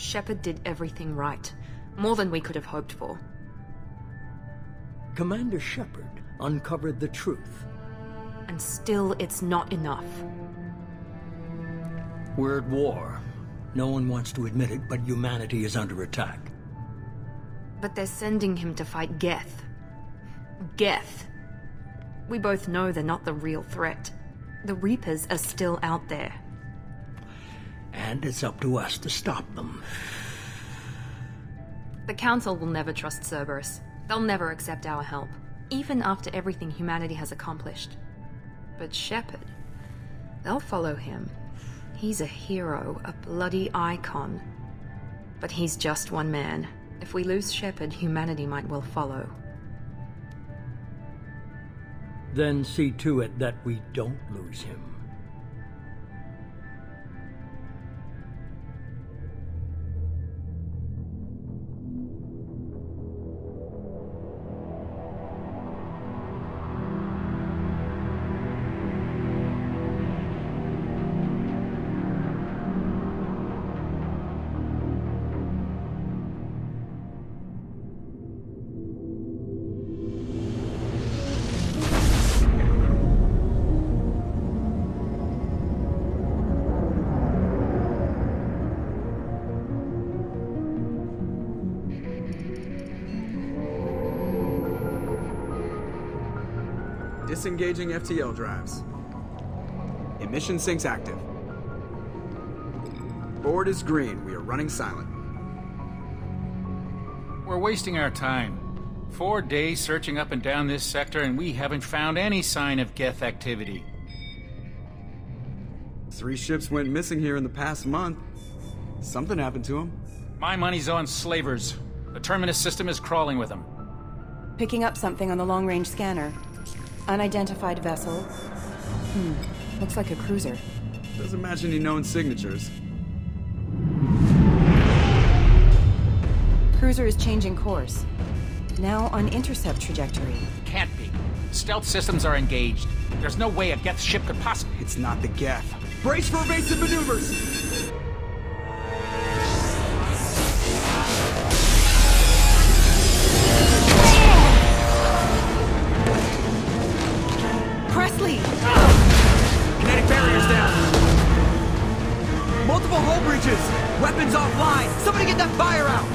Shepard did everything right. More than we could have hoped for. Commander Shepard uncovered the truth. And still, it's not enough. We're at war. No one wants to admit it, but humanity is under attack. But they're sending him to fight Geth. Geth. We both know they're not the real threat. The Reapers are still out there. And it's up to us to stop them. The Council will never trust Cerberus. They'll never accept our help, even after everything humanity has accomplished. But Shepard, they'll follow him, He's a hero, a bloody icon. But he's just one man. If we lose Shepard, humanity might well follow. Then see to it that we don't lose him. Disengaging FTL drives. Emission sinks active. Board is green. We are running silent. We're wasting our time. 4 days searching up and down this sector, and we haven't found any sign of Geth activity. 3 ships went missing here in the past month. Something happened to them. My money's on slavers. The Terminus system is crawling with them. Picking up something on the long-range scanner. Unidentified vessel. Looks like a cruiser. Doesn't match any known signatures. Cruiser is changing course. Now on intercept trajectory. Can't be. Stealth systems are engaged. There's no way a Geth ship could possibly... It's not the Geth. Brace for evasive maneuvers! Presley! Kinetic barriers down! Multiple hull breaches! Weapons offline! Somebody get that fire out!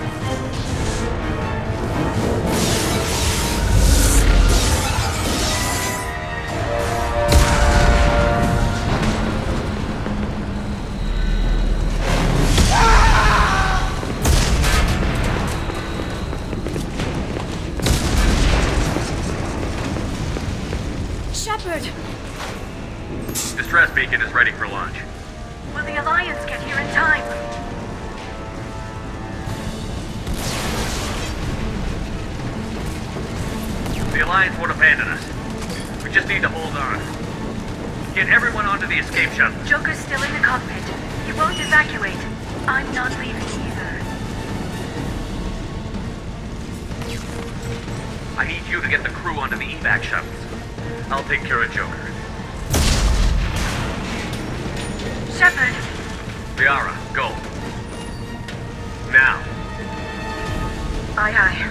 Shepard! Distress beacon is ready for launch. Will the Alliance get here in time? The Alliance won't abandon us. We just need to hold on. Get everyone onto the escape shuttle. Joker's still in the cockpit. He won't evacuate. I'm not leaving either. I need you to get the crew onto the evac shuttles. I'll take care of Joker. Shepard! Liara, go. Now. Aye, aye.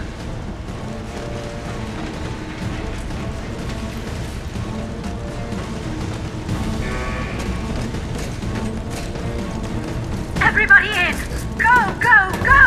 Everybody in! Go, go, go!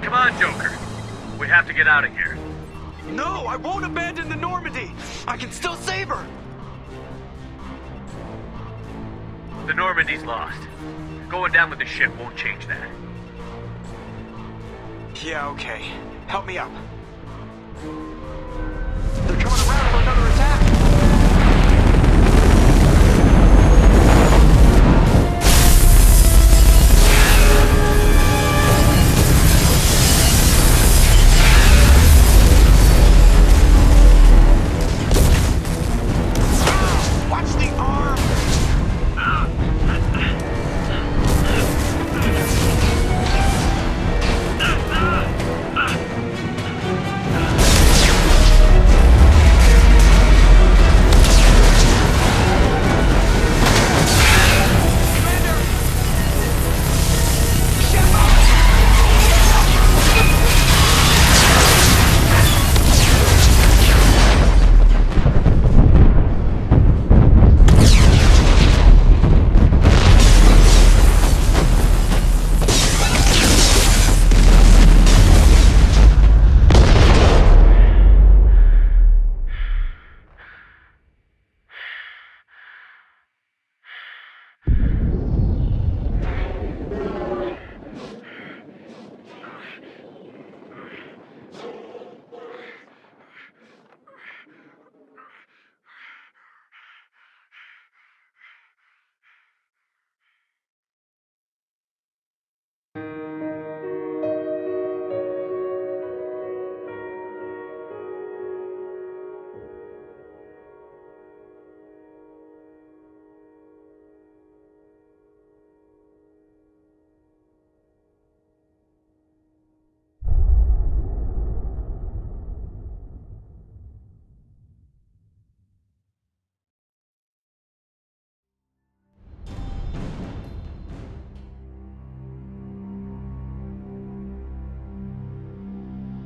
Come on, Joker. We have to get out of here. No, I won't abandon the Normandy! I can still save her! The Normandy's lost. Going down with the ship won't change that. Yeah, okay. Help me up. They're coming around for another attack! Watch the arm!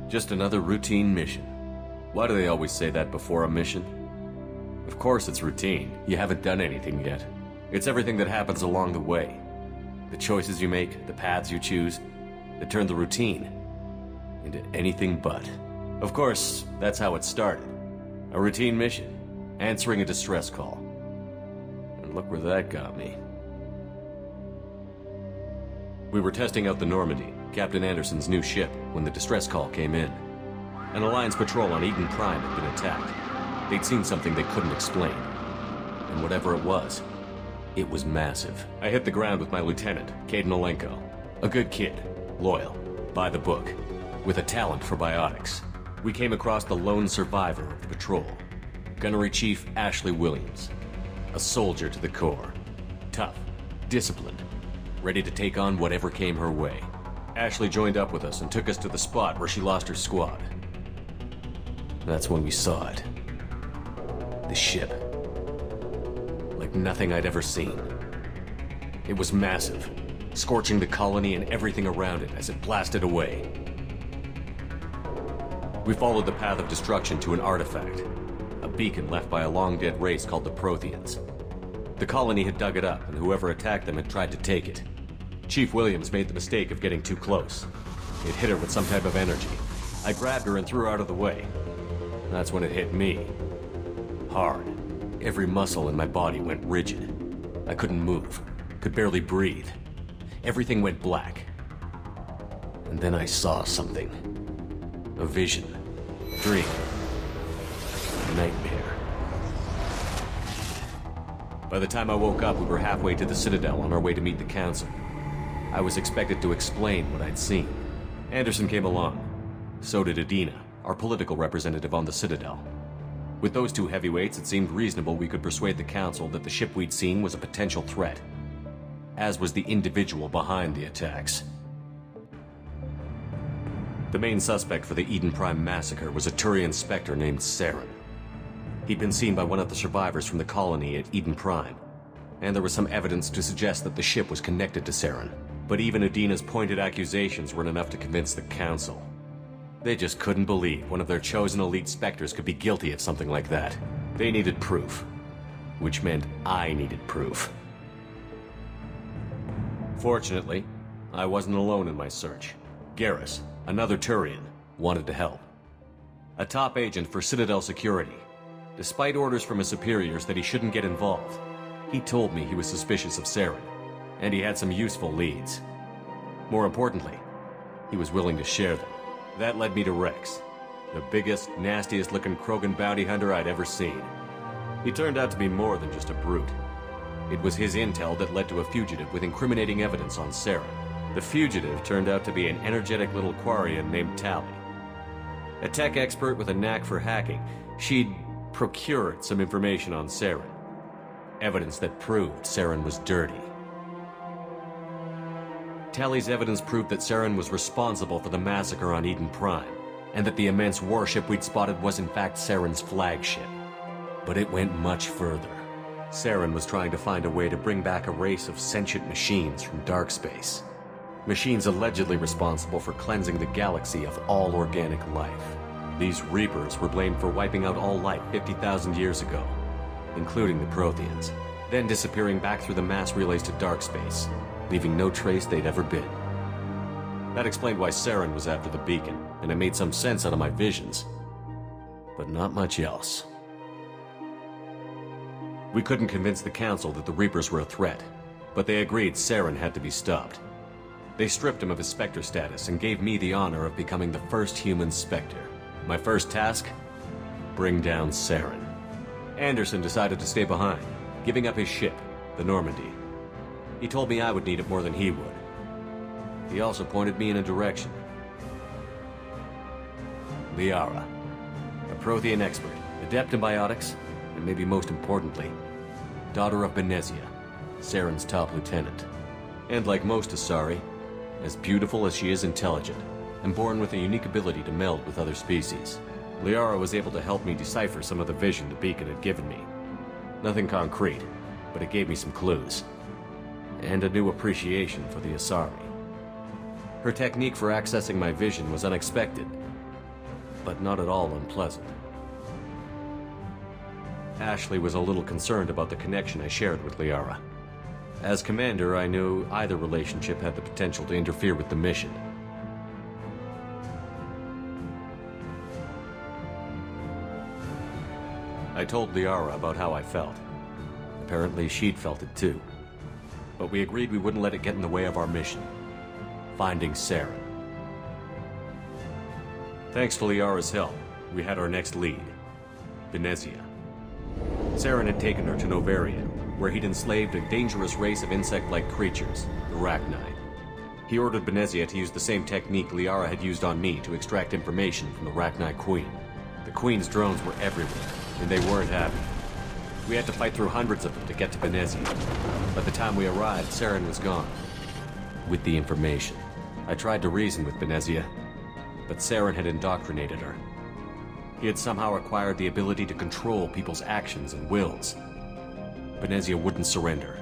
Just another routine mission. Why do they always say that before a mission? Of course it's routine. You haven't done anything yet. It's everything that happens along the way. The choices you make, the paths you choose, that turn the routine into anything but. Of course, that's how it started. A routine mission, answering a distress call. And look where that got me. We were testing out the Normandy, Captain Anderson's new ship, when the distress call came in. An Alliance patrol on Eden Prime had been attacked. They'd seen something they couldn't explain. And whatever it was massive. I hit the ground with my lieutenant, Caden Olenko. A good kid, loyal, by the book, with a talent for biotics. We came across the lone survivor of the patrol, Gunnery Chief Ashley Williams. A soldier to the core. Tough, disciplined, ready to take on whatever came her way. Ashley joined up with us and took us to the spot where she lost her squad. That's when we saw it. The ship. Like nothing I'd ever seen. It was massive, scorching the colony and everything around it as it blasted away. We followed the path of destruction to an artifact, a beacon left by a long-dead race called the Protheans. The colony had dug it up, and whoever attacked them had tried to take it. Chief Williams made the mistake of getting too close. It hit her with some type of energy. I grabbed her and threw her out of the way. That's when it hit me. Hard. Every muscle in my body went rigid. I couldn't move, could barely breathe. Everything went black. And then I saw something. A vision. A dream. A nightmare. By the time I woke up, we were halfway to the Citadel on our way to meet the Council. I was expected to explain what I'd seen. Anderson came along. So did Adina, our political representative on the Citadel. With those two heavyweights, it seemed reasonable we could persuade the Council that the ship we'd seen was a potential threat, as was the individual behind the attacks. The main suspect for the Eden Prime massacre was a Turian Spectre named Saren. He'd been seen by one of the survivors from the colony at Eden Prime, and there was some evidence to suggest that the ship was connected to Saren. But even Adina's pointed accusations weren't enough to convince the Council. They just couldn't believe one of their chosen elite Spectres could be guilty of something like that. They needed proof, which meant I needed proof. Fortunately, I wasn't alone in my search. Garrus, another Turian, wanted to help. a top agent for Citadel Security. Despite orders from his superiors that he shouldn't get involved, he told me he was suspicious of Saren, and he had some useful leads. More importantly, he was willing to share them. That led me to Rex, the biggest, nastiest-looking Krogan bounty hunter I'd ever seen. He turned out to be more than just a brute. It was his intel that led to a fugitive with incriminating evidence on Saren. The fugitive turned out to be an energetic little Quarian named Tally. A tech expert with a knack for hacking, she'd procured some information on Saren. Evidence that proved Saren was dirty. Tally's evidence proved that Saren was responsible for the massacre on Eden Prime, and that the immense warship we'd spotted was in fact Saren's flagship. But it went much further. Saren was trying to find a way to bring back a race of sentient machines from dark space. Machines allegedly responsible for cleansing the galaxy of all organic life. These Reapers were blamed for wiping out all life 50,000 years ago, including the Protheans, then disappearing back through the mass relays to dark space, leaving no trace they'd ever been. That explained why Saren was after the beacon, and it made some sense out of my visions. But not much else. We couldn't convince the Council that the Reapers were a threat, but they agreed Saren had to be stopped. They stripped him of his Spectre status and gave me the honor of becoming the first human Spectre. My first task? Bring down Saren. Anderson decided to stay behind, giving up his ship, the Normandy. He told me I would need it more than he would. He also pointed me in a direction. Liara, a Prothean expert, adept in biotics, and maybe most importantly, daughter of Benezia, Saren's top lieutenant. And like most Asari, as beautiful as she is intelligent, and born with a unique ability to meld with other species. Liara was able to help me decipher some of the vision the beacon had given me. Nothing concrete, but it gave me some clues. And a new appreciation for the Asari. Her technique for accessing my vision was unexpected, but not at all unpleasant. Ashley was a little concerned about the connection I shared with Liara. As commander, I knew either relationship had the potential to interfere with the mission. I told Liara about how I felt. Apparently she'd felt it too. But we agreed we wouldn't let it get in the way of our mission. Finding Saren. Thanks to Liara's help, we had our next lead. Benezia. Saren had taken her to Novaria, where he'd enslaved a dangerous race of insect-like creatures, the Rachni. He ordered Benezia to use the same technique Liara had used on me to extract information from the Rachni Queen. The Queen's drones were everywhere, and they weren't happy. We had to fight through hundreds of them to get to Benezia. By the time we arrived, Saren was gone. With the information. I tried to reason with Benezia, but Saren had indoctrinated her. He had somehow acquired the ability to control people's actions and wills. Benezia wouldn't surrender,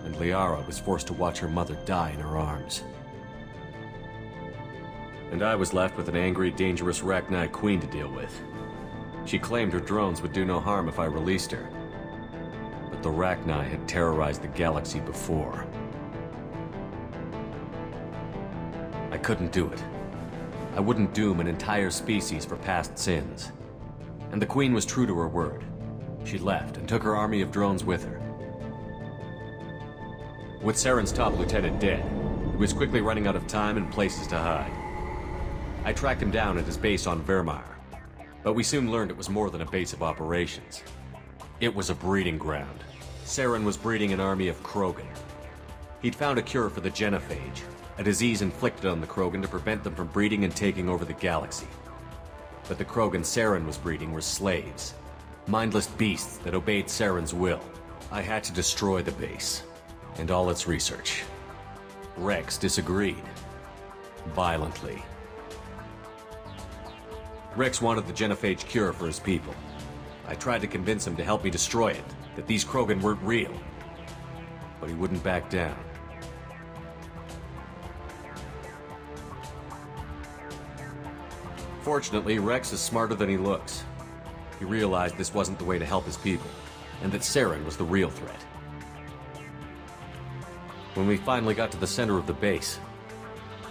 and Liara was forced to watch her mother die in her arms. And I was left with an angry, dangerous Rachni Queen to deal with. She claimed her drones would do no harm if I released her. But the Rachni had terrorized the galaxy before. I couldn't do it. I wouldn't doom an entire species for past sins. And the Queen was true to her word. She left and took her army of drones with her. With Saren's top lieutenant dead, he was quickly running out of time and places to hide. I tracked him down at his base on Vermeer, but we soon learned it was more than a base of operations. It was a breeding ground. Saren was breeding an army of Krogan. He'd found a cure for the genophage, a disease inflicted on the Krogan to prevent them from breeding and taking over the galaxy. But the Krogan Saren was breeding were slaves, mindless beasts that obeyed Saren's will. I had to destroy the base, and all its research. Rex disagreed. Violently. Rex wanted the genophage cure for his people. I tried to convince him to help me destroy it, that these Krogan weren't real. But he wouldn't back down. Fortunately, Rex is smarter than he looks. He realized this wasn't the way to help his people, and that Saren was the real threat. When we finally got to the center of the base,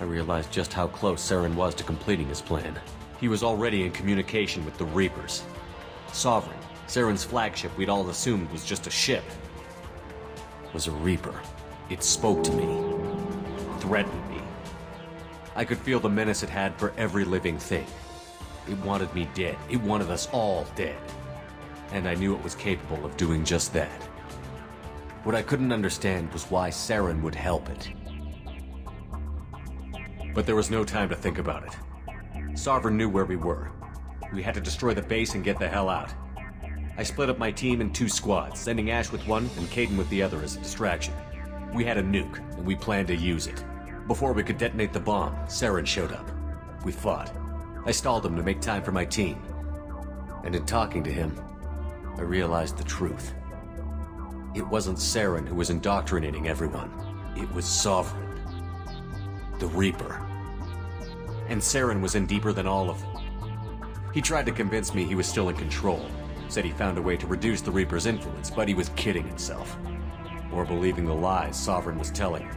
I realized just how close Saren was to completing his plan. He was already in communication with the Reapers. Sovereign, Saren's flagship we'd all assumed was just a ship, was a Reaper. It spoke to me, threatened me. I could feel the menace it had for every living thing. It wanted me dead. It wanted us all dead. And I knew it was capable of doing just that. What I couldn't understand was why Saren would help it. But there was no time to think about it. Sovereign knew where we were. We had to destroy the base and get the hell out. I split up my team in 2 squads, sending Ash with one and Caden with the other as a distraction. We had a nuke, and we planned to use it. Before we could detonate the bomb, Saren showed up. We fought. I stalled him to make time for my team. And in talking to him, I realized the truth. It wasn't Saren who was indoctrinating everyone. It was Sovereign. The Reaper. And Saren was in deeper than all of them. He tried to convince me he was still in control. Said he found a way to reduce the Reaper's influence, but he was kidding himself. Or believing the lies Sovereign was telling him.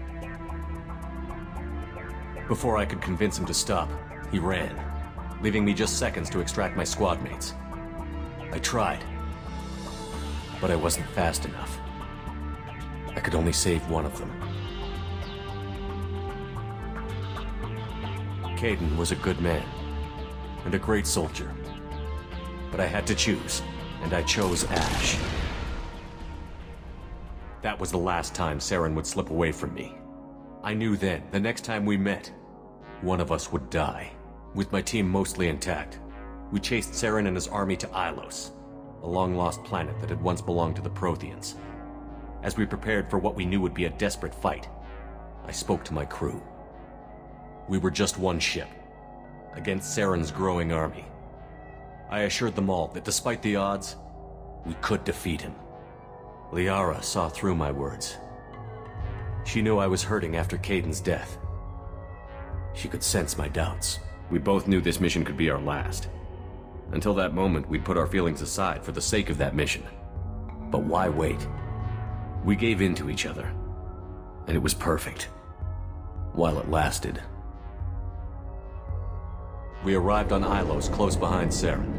Before I could convince him to stop, he ran, leaving me just seconds to extract my squad mates. I tried, but I wasn't fast enough. I could only save one of them. Caden was a good man, and a great soldier. But I had to choose, and I chose Ash. That was the last time Saren would slip away from me. I knew then, the next time we met, one of us would die. With my team mostly intact, we chased Saren and his army to Ilos, a long-lost planet that had once belonged to the Protheans. As we prepared for what we knew would be a desperate fight, I spoke to my crew. We were just one ship, against Saren's growing army. I assured them all that despite the odds, we could defeat him. Liara saw through my words. She knew I was hurting after Caden's death. She could sense my doubts. We both knew this mission could be our last. Until that moment, we'd put our feelings aside for the sake of that mission. But why wait? We gave in to each other, and it was perfect. While it lasted. We arrived on Ilos, close behind Saren.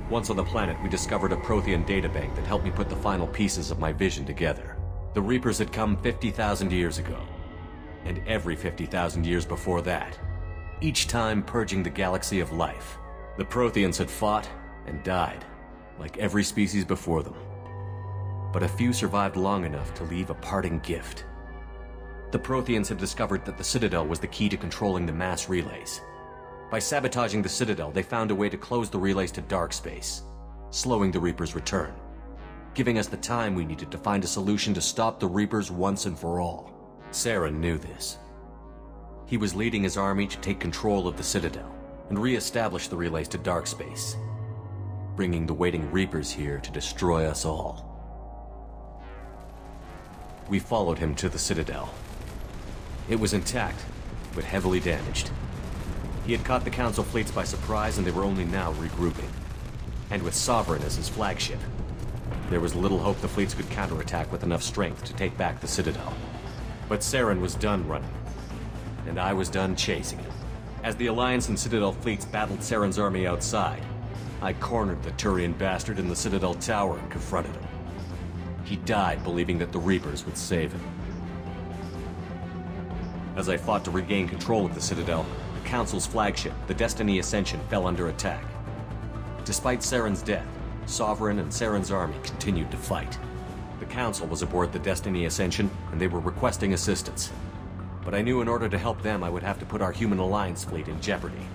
Once on the planet, we discovered a Prothean databank that helped me put the final pieces of my vision together. The Reapers had come 50,000 years ago, and every 50,000 years before that, each time purging the galaxy of life. The Protheans had fought and died, like every species before them. But a few survived long enough to leave a parting gift. The Protheans had discovered that the Citadel was the key to controlling the mass relays. By sabotaging the Citadel, they found a way to close the relays to dark space, slowing the Reapers' return, giving us the time we needed to find a solution to stop the Reapers once and for all. Saren knew this. He was leading his army to take control of the Citadel and re-establish the relays to dark space, bringing the waiting Reapers here to destroy us all. We followed him to the Citadel. It was intact, but heavily damaged. He had caught the Council fleets by surprise, and they were only now regrouping. And with Sovereign as his flagship, there was little hope the fleets could counterattack with enough strength to take back the Citadel. But Saren was done running, and I was done chasing him. As the Alliance and Citadel fleets battled Saren's army outside, I cornered the Turian bastard in the Citadel tower and confronted him. He died believing that the Reapers would save him. As I fought to regain control of the Citadel, the Council's flagship, the Destiny Ascension, fell under attack. Despite Saren's death, Sovereign and Saren's army continued to fight. The Council was aboard the Destiny Ascension, and they were requesting assistance. But I knew in order to help them, I would have to put our Human Alliance fleet in jeopardy.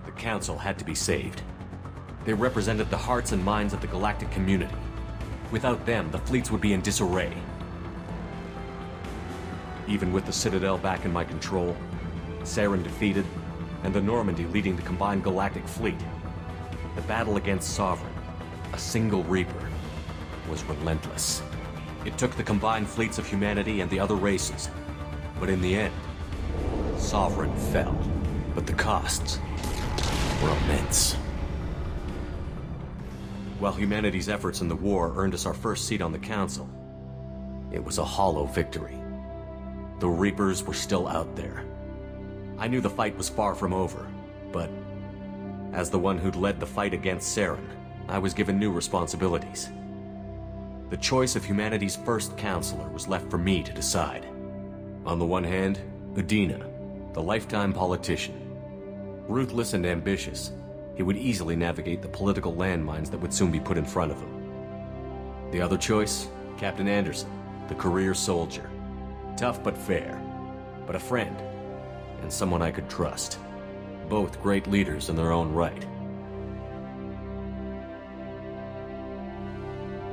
The Council had to be saved. They represented the hearts and minds of the galactic community. Without them, the fleets would be in disarray. Even with the Citadel back in my control, Saren defeated, and the Normandy leading the combined galactic fleet, the battle against Sovereign, a single Reaper, was relentless. It took the combined fleets of humanity and the other races, but in the end, Sovereign fell. But the costs were immense. While humanity's efforts in the war earned us our first seat on the Council, it was a hollow victory. The Reapers were still out there, I knew the fight was far from over, but as the one who'd led the fight against Saren, I was given new responsibilities. The choice of humanity's first counselor was left for me to decide. On the one hand, Udina, the lifetime politician. Ruthless and ambitious, he would easily navigate the political landmines that would soon be put in front of him. The other choice, Captain Anderson, the career soldier. Tough but fair, but a friend, and someone I could trust. Both great leaders in their own right.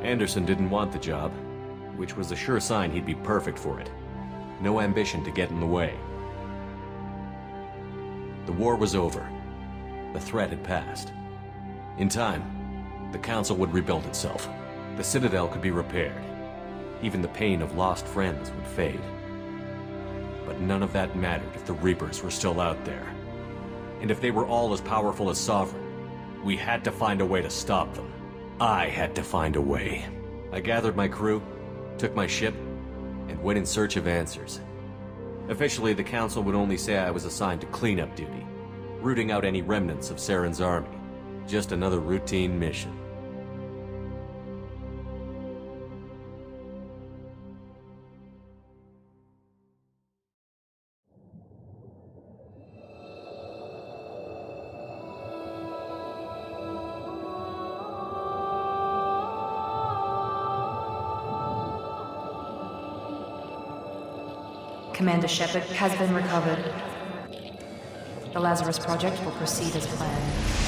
Anderson didn't want the job, which was a sure sign he'd be perfect for it. No ambition to get in the way. The war was over. The threat had passed. In time, the Council would rebuild itself. The Citadel could be repaired. Even the pain of lost friends would fade. But none of that mattered if the Reapers were still out there. And if they were all as powerful as Sovereign, we had to find a way to stop them. I had to find a way. I gathered my crew, took my ship, and went in search of answers. Officially, the Council would only say I was assigned to cleanup duty, rooting out any remnants of Saren's army. Just another routine mission. Commander Shepard has been recovered. The Lazarus Project will proceed as planned.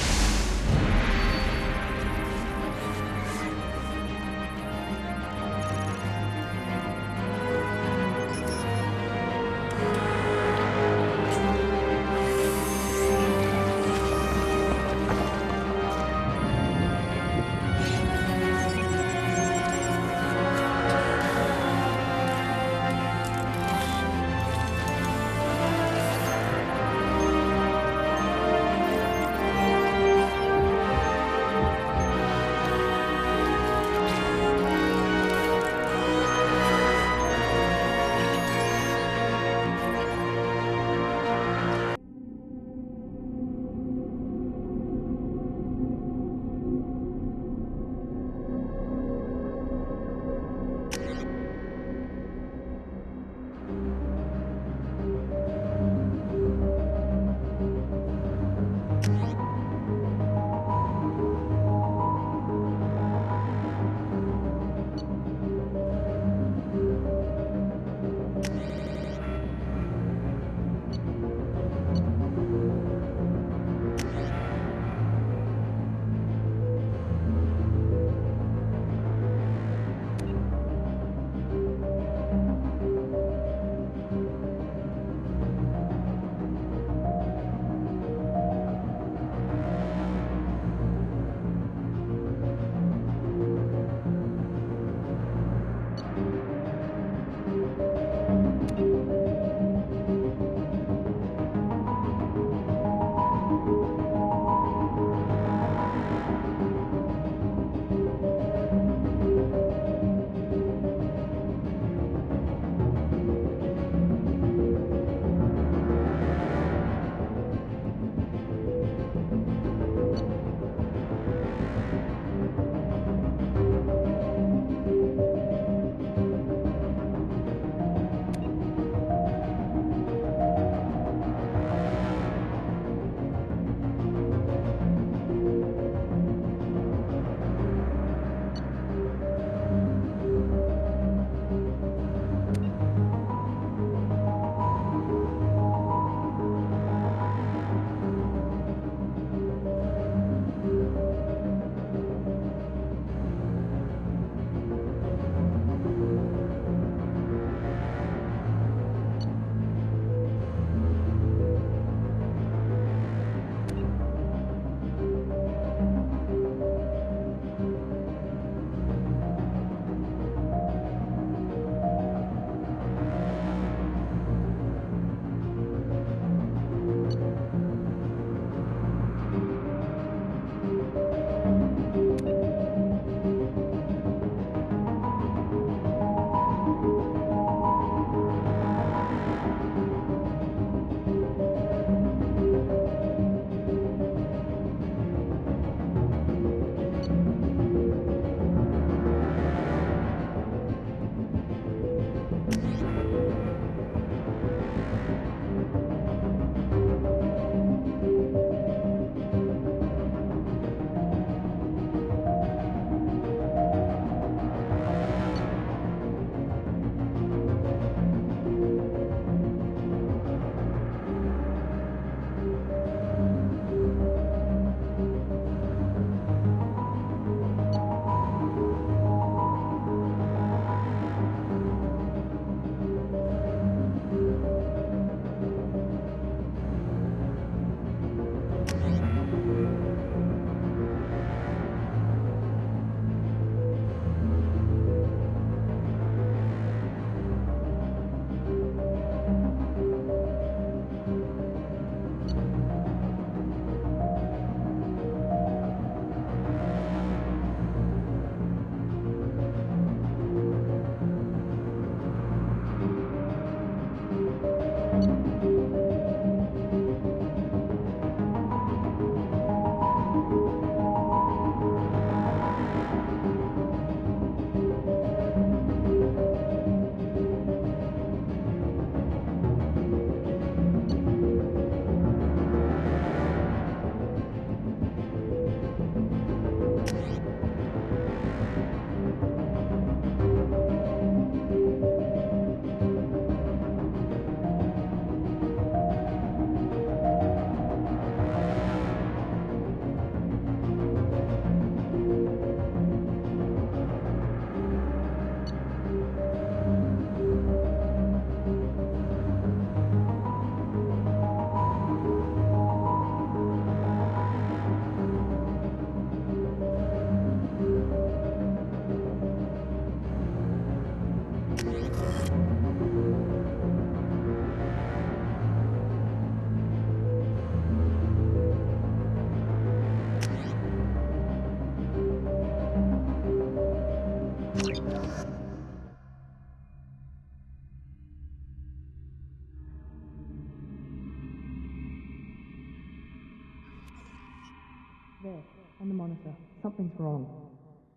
There, on the monitor. Something's wrong.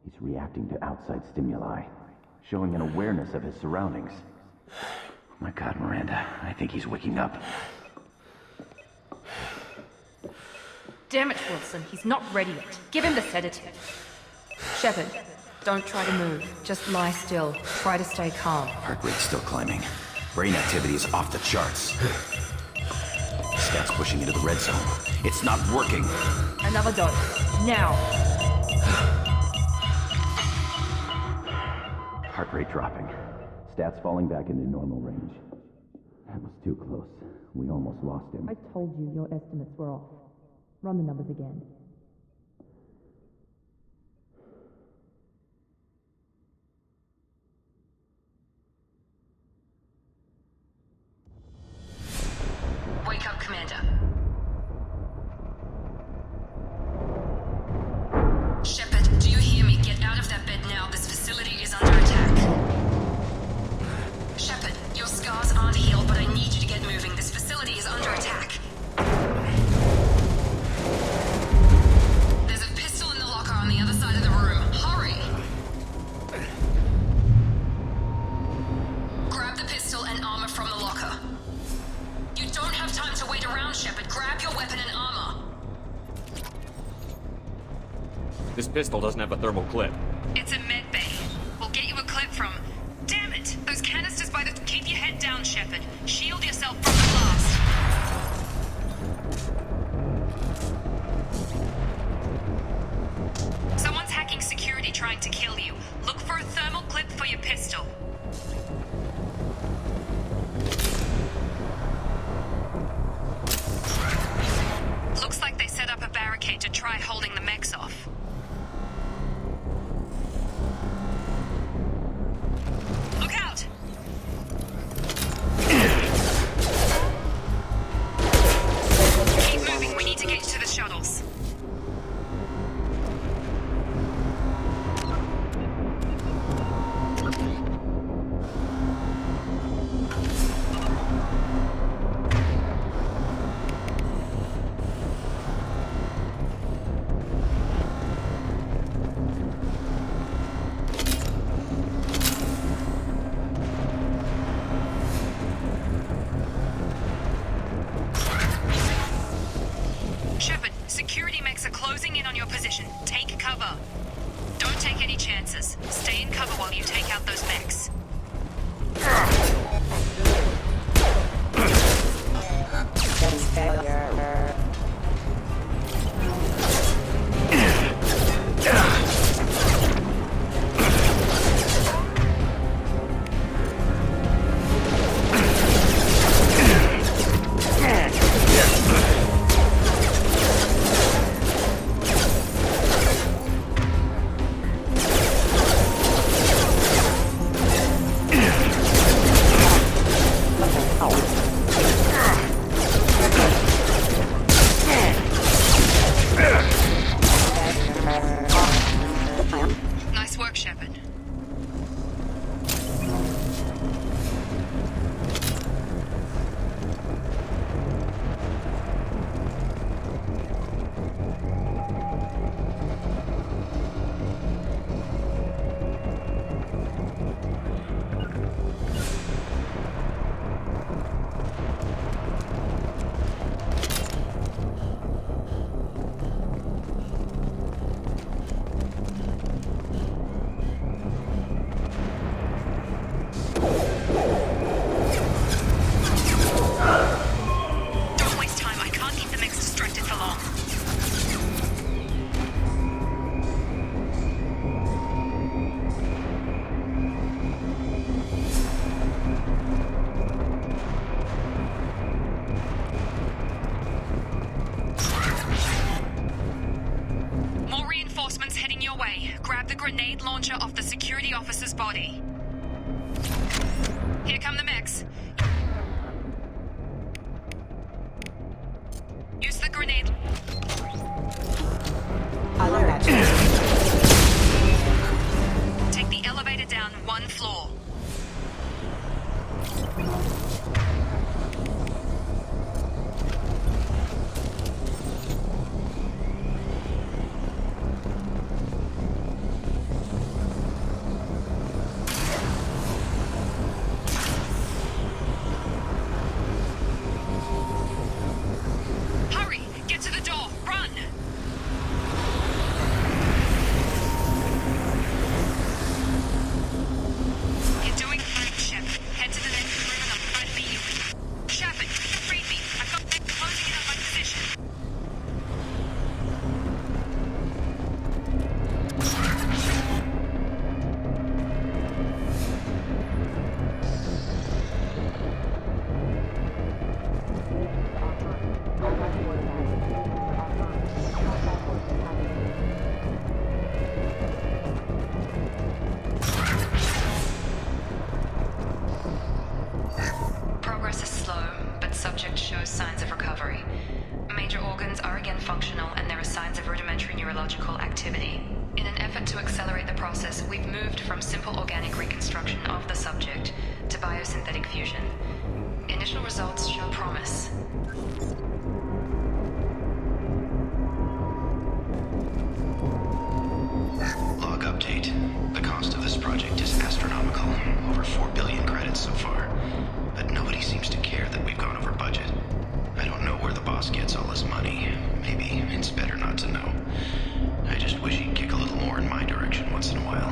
He's reacting to outside stimuli, showing an awareness of his surroundings. Oh my God, Miranda, I think he's waking up. Damn it, Wilson, he's not ready yet. Give him the sedative. Shepard, don't try to move. Just lie still. Try to stay calm. Heart rate's still climbing. Brain activity is off the charts. Stats pushing into the red zone. It's not working. Another dose. Now. Heart rate dropping. Stats falling back into normal range. That was too close. We almost lost him. I told you your estimates were off. Run the numbers again. Wake up, Commander. Shepard, do you hear me? Get out of that bed now. This facility is under attack. Shepard, your scars aren't healed, but I need you to get moving. This facility is under attack. There's a pistol in the locker on the other side of the room. Hurry! Grab the pistol and armor from the locker. You don't have time to wait around, Shepard. Grab your weapon and armor. This pistol doesn't have a thermal clip. It's a med bay. We'll get you a clip from... Damn it! Those canisters by the... Keep your head down, Shepard. Shield yourself from the blast. Someone's hacking security trying to kill you. Look for a thermal clip for your pistol. Looks like they set up a barricade to try holding the mechs off. Look out! Keep moving, we need to get you to the shuttles. Shepard, security mechs are closing in on your position. Take cover. Don't take any chances. Stay in cover while you take out those mechs. Nice work, Shepard. Don't waste time. I can't keep the mechs distracted for long. More reinforcements heading your way. Grab the grenade launcher off the security officer's body. Here come the mechs. Use the grenade. Take the elevator down one floor. organs are again functional and there are signs of rudimentary neurological activity. In an effort to accelerate the process, we've moved from simple organic reconstruction of the subject to biosynthetic fusion. Initial results show promise. Log update. The cost of this project is astronomical. Over 4 billion credits so far. But nobody seems to care that we've gone over budget. I don't know where the boss gets all his money. Maybe it's better not to know. I just wish he'd kick a little more in my direction once in a while.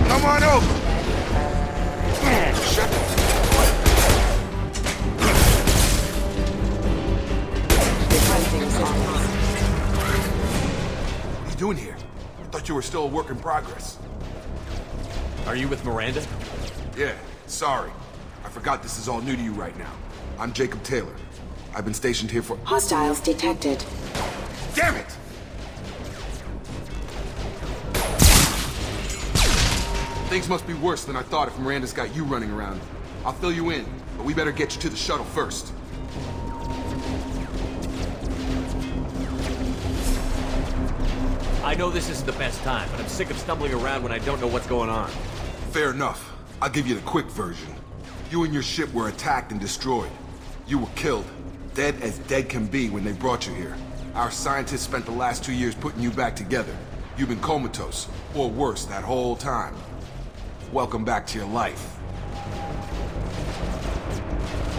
Come on over! Shut What are you doing here? I thought you were still a work in progress. Are you with Miranda? Yeah, sorry. I forgot this is all new to you right now. I'm Jacob Taylor. I've been stationed here for— Hostiles detected. Damn it! Things must be worse than I thought if Miranda's got you running around. I'll fill you in, but we better get you to the shuttle first. I know this isn't the best time, but I'm sick of stumbling around when I don't know what's going on. Fair enough. I'll give you the quick version. You and your ship were attacked and destroyed. You were killed. Dead as dead can be when they brought you here. Our scientists spent the last 2 years putting you back together. You've been comatose, or worse, that whole time. Welcome back to your life.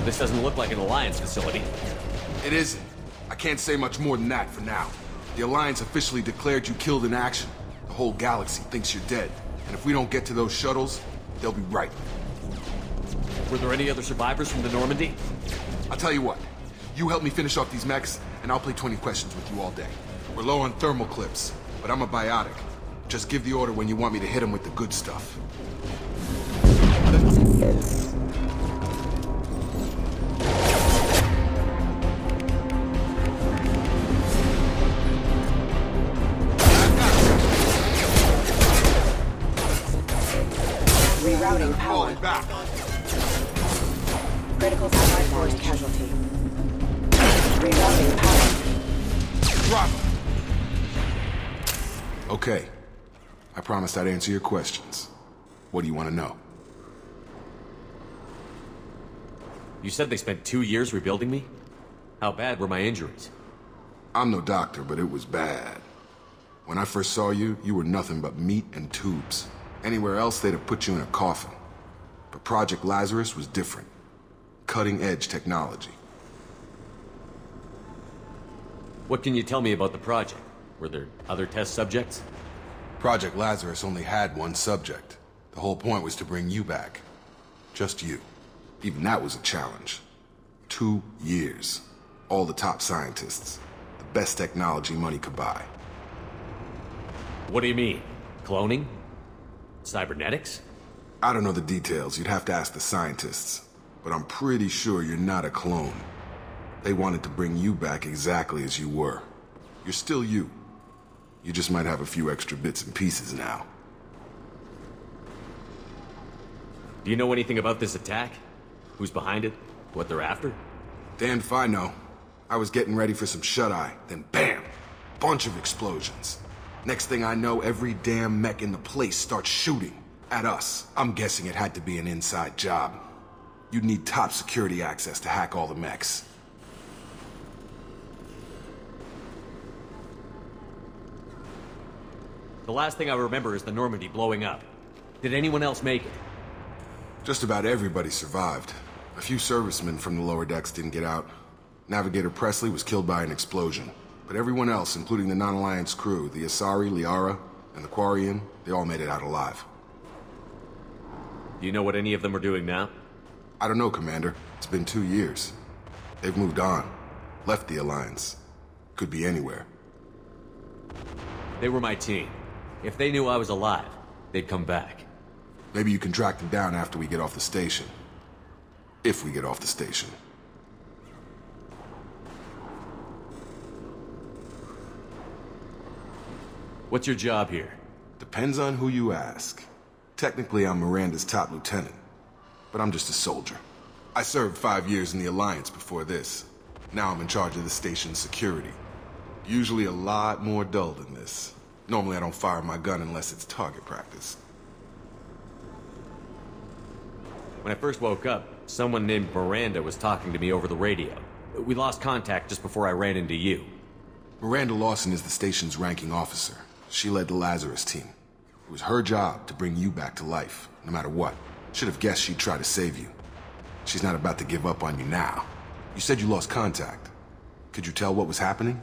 This doesn't look like an Alliance facility. It isn't. I can't say much more than that for now. The Alliance officially declared you killed in action. The whole galaxy thinks you're dead. And if we don't get to those shuttles, they'll be right. Were there any other survivors from the Normandy? I'll tell you what. You help me finish off these mechs, and I'll play 20 questions with you all day. We're low on thermal clips, but I'm a biotic. Just give the order when you want me to hit them with the good stuff. Rerouting power. Back. Critical Allied force casualty. Rerouting power. Drop. Okay. I promised I'd answer your questions. What do you want to know? You said they spent 2 years rebuilding me? How bad were my injuries? I'm no doctor, but it was bad. When I first saw you, you were nothing but meat and tubes. Anywhere else, they'd have put you in a coffin. But Project Lazarus was different. Cutting-edge technology. What can you tell me about the project? Were there other test subjects? Project Lazarus only had one subject. The whole point was to bring you back. Just you. Even that was a challenge. 2 years. All the top scientists. The best technology money could buy. What do you mean? Cloning? Cybernetics? I don't know the details. You'd have to ask the scientists. But I'm pretty sure you're not a clone. They wanted to bring you back exactly as you were. You're still you. You just might have a few extra bits and pieces now. Do you know anything about this attack? Who's behind it? What they're after? Damned if I know. I was getting ready for some shut-eye, then bam! Bunch of explosions. Next thing I know, every damn mech in the place starts shooting at us. I'm guessing it had to be an inside job. You'd need top security access to hack all the mechs. The last thing I remember is the Normandy blowing up. Did anyone else make it? Just about everybody survived. A few servicemen from the lower decks didn't get out. Navigator Presley was killed by an explosion. But everyone else, including the non-Alliance crew, the Asari, Liara, and the Quarian, they all made it out alive. Do you know what any of them are doing now? I don't know, Commander. It's been 2 years. They've moved on. Left the Alliance. Could be anywhere. They were my team. If they knew I was alive, they'd come back. Maybe you can track them down after we get off the station. If we get off the station. What's your job here? Depends on who you ask. Technically, I'm Miranda's top lieutenant. But I'm just a soldier. I served 5 years in the Alliance before this. Now I'm in charge of the station's security. Usually a lot more dull than this. Normally I don't fire my gun unless it's target practice. When I first woke up, someone named Miranda was talking to me over the radio. We lost contact just before I ran into you. Miranda Lawson is the station's ranking officer. She led the Lazarus team. It was her job to bring you back to life, no matter what. Should have guessed she'd try to save you. She's not about to give up on you now. You said you lost contact. Could you tell what was happening?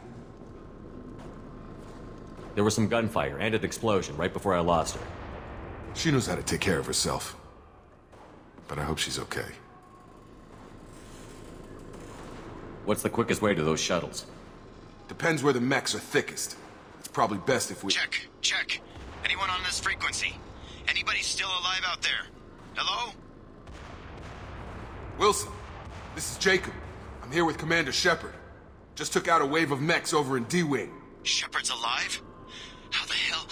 There was some gunfire and an explosion right before I lost her. She knows how to take care of herself. But I hope she's okay. What's the quickest way to those shuttles? Depends where the mechs are thickest. It's probably best if we... Check. Anyone on this frequency? Anybody still alive out there? Hello? Wilson, this is Jacob. I'm here with Commander Shepard. Just took out a wave of mechs over in D-Wing. Shepard's alive? How the hell?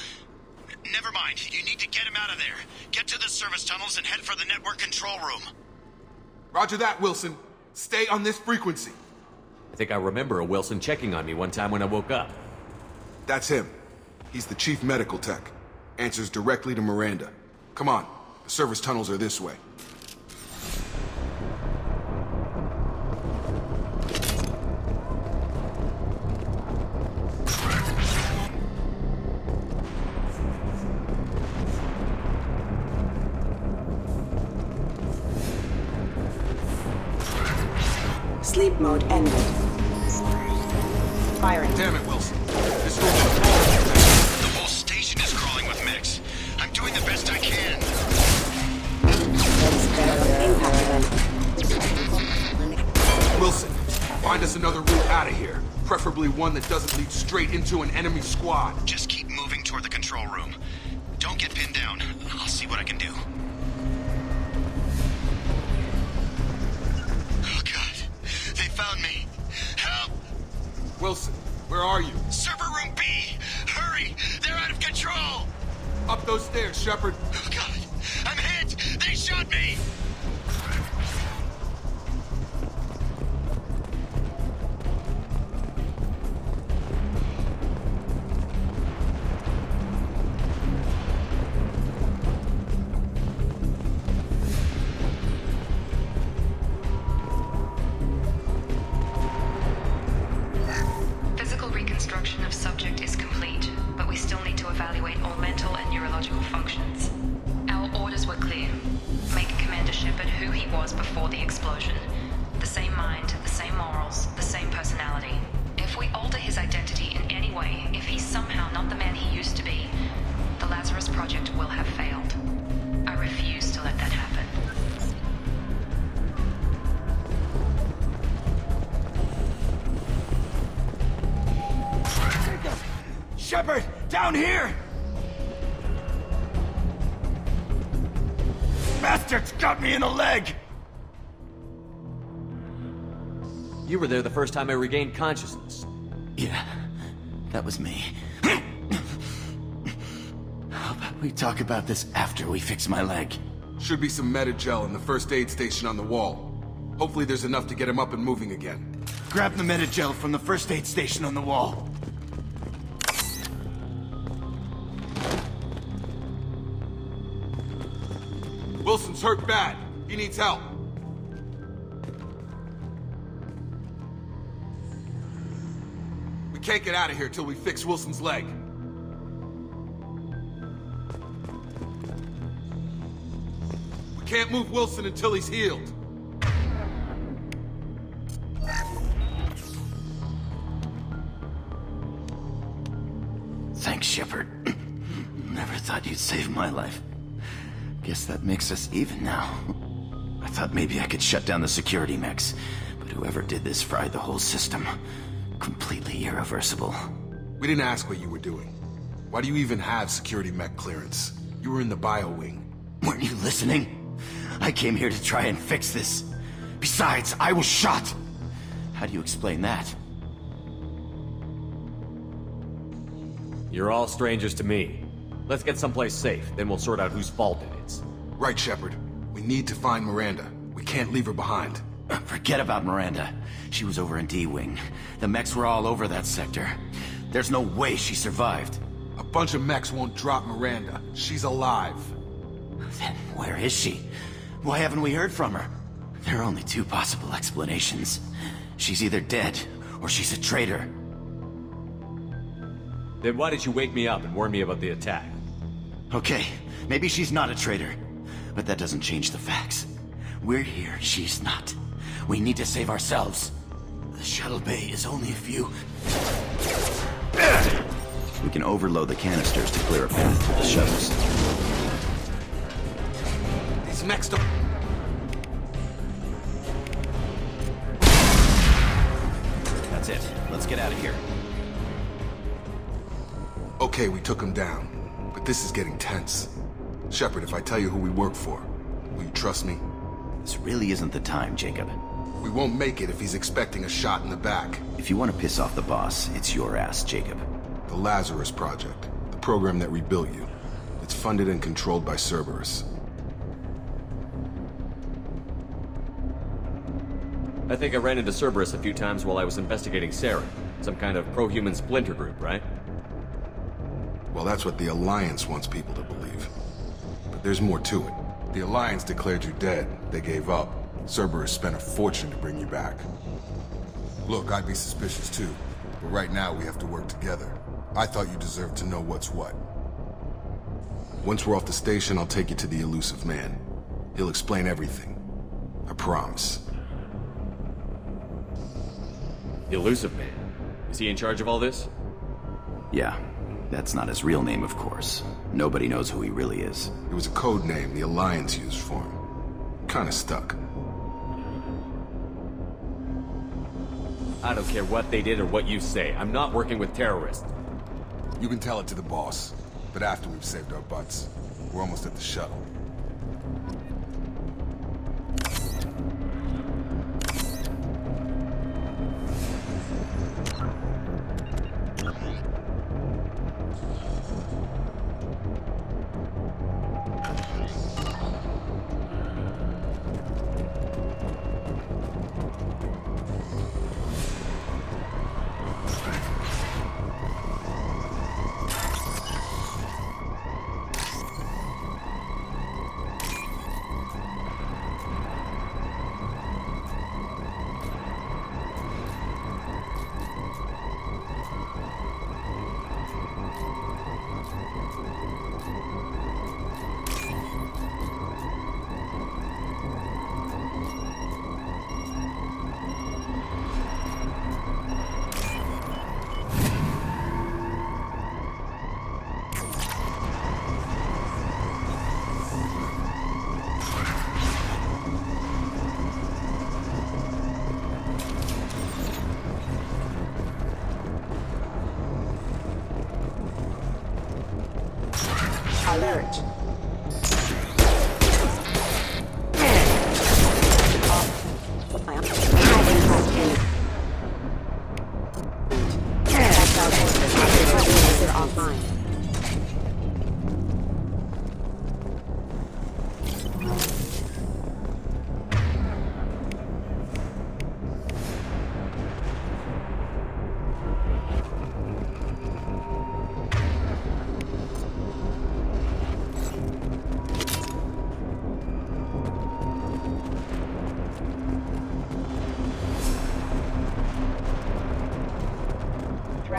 Never mind. You need to get him out of there. Get to the service tunnels and head for the network control room. Roger that, Wilson. Stay on this frequency. I think I remember a Wilson checking on me one time when I woke up. That's him. He's the chief medical tech. Answers directly to Miranda. Come on. The service tunnels are this way. Sleep mode ended. Firing. Damn it, Wilson. This room The whole station is crawling with mechs. I'm doing the best I can. Wilson, find us another route out of here. Preferably one that doesn't lead straight into an enemy squad. Just keep moving toward the control room. Don't get pinned down. I'll see what I can do. Oh, God. They found me. Help! Wilson, where are you? Server room B! Hurry! They're out of control! Up those stairs, Shepard. Oh, God. I'm hit! They shot me! Physical reconstruction of subject is complete, but we still need to evaluate all mental and neurological functions. Our orders were clear. Make Commander Shepard who he was before the explosion. The same mind, the same morals, the same personality. If we alter his identity in any way, if he's somehow not the man he used to be, the Lazarus Project will have failed. I refuse to let that happen. Shepard, down here! Bastards got me in the leg! You were there the first time I regained consciousness. Yeah, that was me. How about we talk about this after we fix my leg? Should be some Metagel in the first aid station on the wall. Hopefully there's enough to get him up and moving again. Grab the Metagel from the first aid station on the wall. Wilson's hurt bad. He needs help. can't get out of here till we fix Wilson's leg. We can't move Wilson until he's healed. Thanks, Shepard. Never thought you'd save my life. Guess that makes us even now. I thought maybe I could shut down the security mechs, but whoever did this fried the whole system. Completely irreversible. We didn't ask what you were doing. Why do you even have security mech clearance? You were in the bio wing. Weren't you listening? I came here to try and fix this. Besides, I was shot. How do you explain that? You're all strangers to me. Let's get someplace safe, then we'll sort out whose fault it is. Right, Shepard. We need to find Miranda. We can't leave her behind. Forget about Miranda. She was over in D-Wing. The mechs were all over that sector. There's no way she survived. A bunch of mechs won't drop Miranda. She's alive. Then where is she? Why haven't we heard from her? There are only two possible explanations. She's either dead, or she's a traitor. Then why did you wake me up and warn me about the attack? Okay, maybe she's not a traitor. But that doesn't change the facts. We're here, she's not. We need to save ourselves. The shuttle bay is only a few... We can overload the canisters to clear a path to the shuttles. These mechs don't... That's it. Let's get out of here. Okay, we took him down. But this is getting tense. Shepard, if I tell you who we work for, will you trust me? This really isn't the time, Jacob. We won't make it if he's expecting a shot in the back. If you want to piss off the boss, it's your ass, Jacob. The Lazarus Project. The program that rebuilt you. It's funded and controlled by Cerberus. I think I ran into Cerberus a few times while I was investigating Sarah. Some kind of pro-human splinter group, right? Well, that's what the Alliance wants people to believe. But there's more to it. The Alliance declared you dead. They gave up. Cerberus spent a fortune to bring you back. Look, I'd be suspicious too. But right now we have to work together. I thought you deserved to know what's what. Once we're off the station, I'll take you to the elusive man. He'll explain everything. I promise. The elusive man? Is he in charge of all this? Yeah. That's not his real name, of course. Nobody knows who he really is. It was a code name the Alliance used for him. Kinda stuck. I don't care what they did or what you say. I'm not working with terrorists. You can tell it to the boss. But after we've saved our butts. We're almost at the shuttle. Alert. Offline.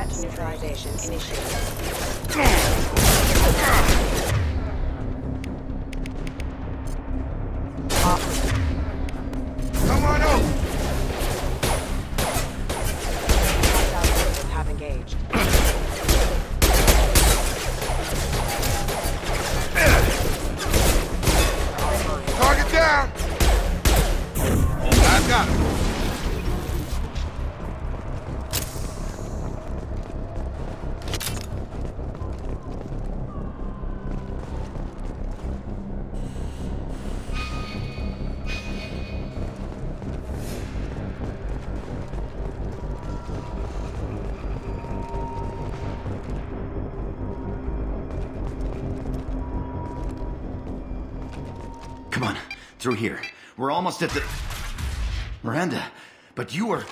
Net neutralization initiated. Come on out! Have engaged. Target down! I've got him. Come on, through here. We're almost at the... Miranda, but you were...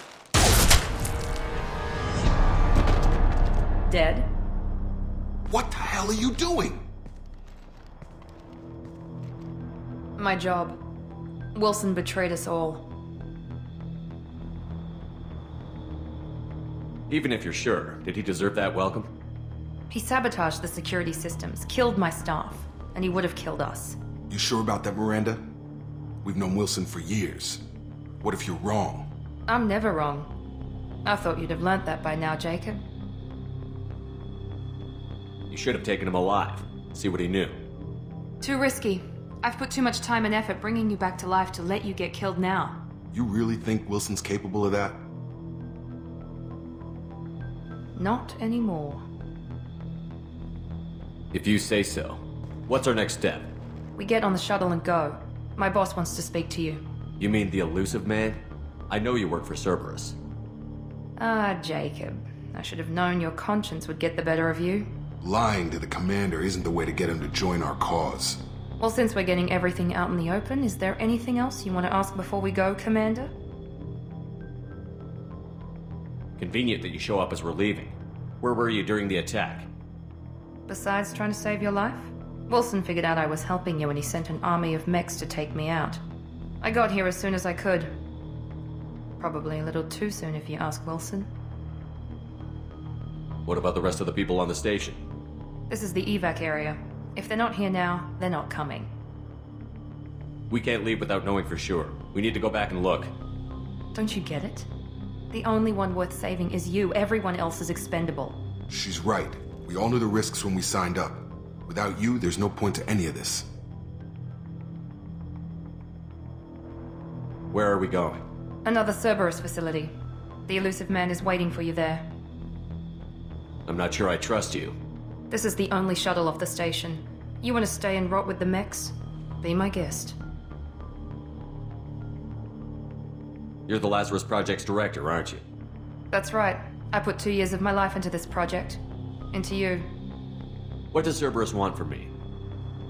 Dead? What the hell are you doing? My job. Wilson betrayed us all. Even if you're sure, did he deserve that welcome? He sabotaged the security systems, killed my staff, and he would have killed us. You sure about that, Miranda? We've known Wilson for years. What if you're wrong? I'm never wrong. I thought you'd have learnt that by now, Jacob. You should have taken him alive. See what he knew. Too risky. I've put too much time and effort bringing you back to life to let you get killed now. You really think Wilson's capable of that? Not anymore. If you say so. What's our next step? We get on the shuttle and go. My boss wants to speak to you. You mean the elusive man? I know you work for Cerberus. Ah, Jacob. I should have known your conscience would get the better of you. Lying to the commander isn't the way to get him to join our cause. Well, since we're getting everything out in the open, is there anything else you want to ask before we go, Commander? Convenient that you show up as we're leaving. Where were you during the attack? Besides trying to save your life? Wilson figured out I was helping you and he sent an army of mechs to take me out. I got here as soon as I could. Probably a little too soon if you ask Wilson. What about the rest of the people on the station? This is the evac area. If they're not here now, they're not coming. We can't leave without knowing for sure. We need to go back and look. Don't you get it? The only one worth saving is you. Everyone else is expendable. She's right. We all knew the risks when we signed up. Without you, there's no point to any of this. Where are we going? Another Cerberus facility. The elusive man is waiting for you there. I'm not sure I trust you. This is the only shuttle off the station. You want to stay and rot with the mechs? Be my guest. You're the Lazarus Project's director, aren't you? That's right. I put 2 years of my life into this project. Into you. What does Cerberus want from me?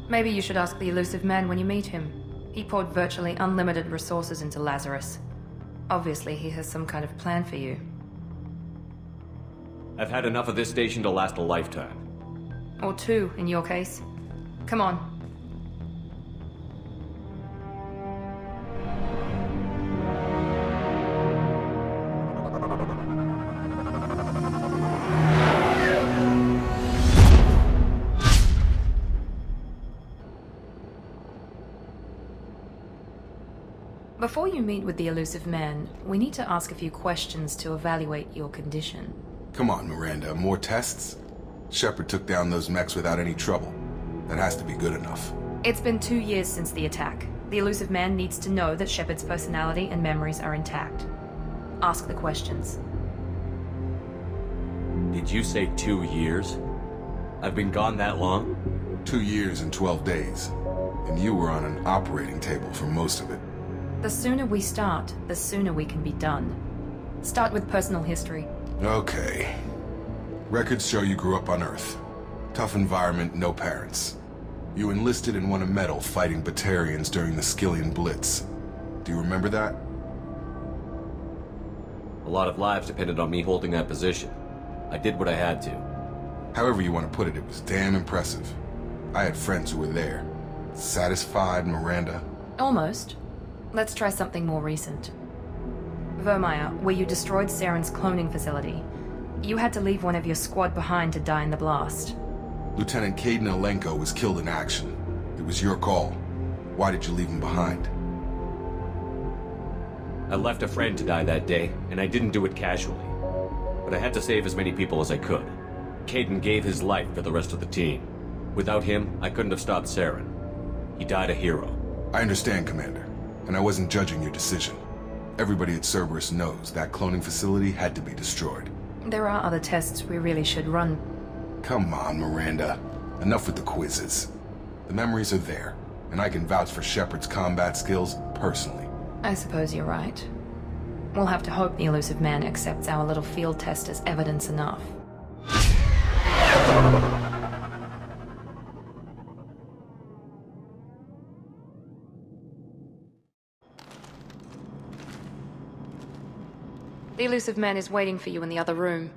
Maybe you should ask the elusive man when you meet him. He poured virtually unlimited resources into Lazarus. Obviously, he has some kind of plan for you. I've had enough of this station to last a lifetime. Or 2, in your case. Come on. Before you meet with the elusive man, we need to ask a few questions to evaluate your condition. Come on, Miranda, more tests? Shepard took down those mechs without any trouble. That has to be good enough. It's been 2 years since the attack. The elusive man needs to know that Shepard's personality and memories are intact. Ask the questions. Did you say 2 years? I've been gone that long? 2 years and 12 days. And you were on an operating table for most of it. The sooner we start, the sooner we can be done. Start with personal history. Okay. Records show you grew up on Earth. Tough environment, no parents. You enlisted and won a medal fighting Batarians during the Skillian Blitz. Do you remember that? A lot of lives depended on me holding that position. I did what I had to. However you want to put it, it was damn impressive. I had friends who were there. Satisfied, Miranda? Almost. Let's try something more recent. Vermeer, where you destroyed Saren's cloning facility. You had to leave one of your squad behind to die in the blast. Lieutenant Caden Alenko was killed in action. It was your call. Why did you leave him behind? I left a friend to die that day, and I didn't do it casually. But I had to save as many people as I could. Caden gave his life for the rest of the team. Without him, I couldn't have stopped Saren. He died a hero. I understand, Commander, and I wasn't judging your decision. Everybody at Cerberus knows that cloning facility had to be destroyed. There are other tests we really should run. Come on, Miranda. Enough with the quizzes. The memories are there, and I can vouch for Shepard's combat skills personally. I suppose you're right. We'll have to hope the elusive man accepts our little field test as evidence enough. The elusive man is waiting for you in the other room.